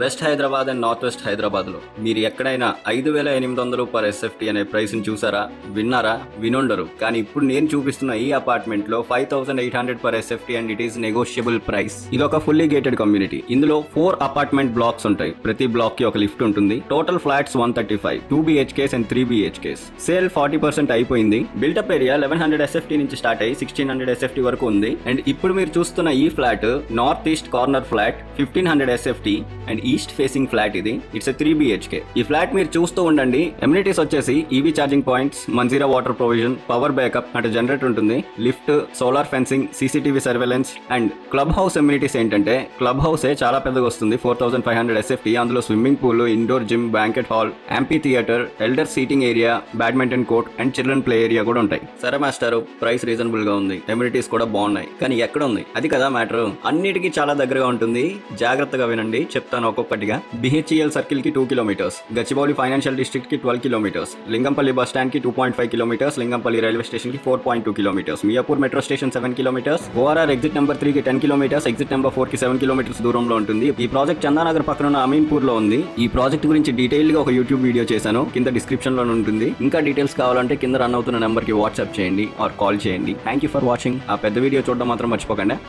West Hyderabad and north west హైదరాబాద్లో మీరు ఎక్కడైనా 5,800 పర్ ఎస్ఎఫ్టీ అనే ప్రైస్ని చూసారా, విన్నారా? వినుండరు. కానీ ఇప్పుడు నేను చూపిస్తున్న ఈ అపార్ట్మెంట్లో 5,800 per SFT and it is negotiable price. ఇది ఒక ఫుల్లీ గేటెడ్ కమ్యూనిటీ. ఇందులో 4 అపార్ట్మెంట్ బ్లాక్స్ ఉంటాయి. ప్రతి బ్లాక్ కి ఒక లిఫ్ట్ ఉంటుంది. Total flats 135, 2 BHKs and 3 BHKs. Sale 40% అయిపోయింది. బిల్టప్ ఏరియా 1100 ఎస్ఎఫ్టీ నుంచి స్టార్ట్ అయ్యి 1600 ఎస్ఎఫ్టీ వరకు ఉంది. అండ్ ఇప్పుడు మీరు చూస్తున్న ఈ flat north east corner flat 1500 SFT and east facing flat. ఇది ఇట్స్ 3 BHK. ఈ ఫ్లాట్ మీరు చూస్తూ ఉండండి. ఎమ్యూనిటీస్ వచ్చేసి EV charging points, Manjira water provision, power backup అంటే జనరేటర్ ఉంటుంది, lift, solar fencing, CCTV surveillance and club house. Amenities ఏంటంటే club హౌసే చాలా పెద్దగా వస్తుంది, 4500 ఎస్ఎఫ్టీ. అందులో swimming pool, indoor gym, banquet hall, amphitheatre, elder seating area, badminton court and children play area కూడా ఉంటాయి. సరే మాస్టర్, ప్రైస్ రీజనబుల్ గా ఉంది, ఎమ్యూనిటీస్ కూడా బాగున్నాయి, కానీ ఎక్కడ ఉంది? అది కదా మ్యాటర్. అన్నిటికీ చాలా దగ్గరగా ఉంటుంది. జాగ్రత్తగా వినండి, చెప్తాను ఒక్కొక్కటిగా. BHEL సర్కిల్ కి 2 కిలోమీటర్స్, గచ్చిబౌలి ఫైనాన్షియల్ డిస్ట్రిక్ట్ కి 12 కిలోమీటర్స్, లింగంపల్లి బస్ స్టాండ్ కి 2.5 కిలోమీటర్స్, లింగంపల్లి రైల్వే స్టేషన్ కి 4.2 kilometres, Miyapur metro station 7 kilometres, ORR exit number 3 కి 10 కిలోమీటర్స్, ఎగ్జిట్ నెంబర్ 4 కి 7 కిలోమీటర్స్ దూరంలో ఉంటుంది. ఈ ప్రాజెక్ట్ చందానగర్ పక్కన ఉన్న అమీన్పూర్ లో ఉంది. ఈ ప్రాజెక్ట్ గురించి డీటెయిల్ గా ఒక యూట్యూబ్ వీడియో చేశాను, కింద డిస్క్రిప్షన్ లో ఉంటుంది. ఇంకా డీటెయిల్స్ కావాలంటే కింద రన్ అవుతున్న నెంబర్ కి వాట్సాప్ చేయండి ఆర్ కాల్ చేయండి. Thank you for watching. ఆ పెద్ద వీడియో చూడడం మాత్రం మర్చిపోకండి.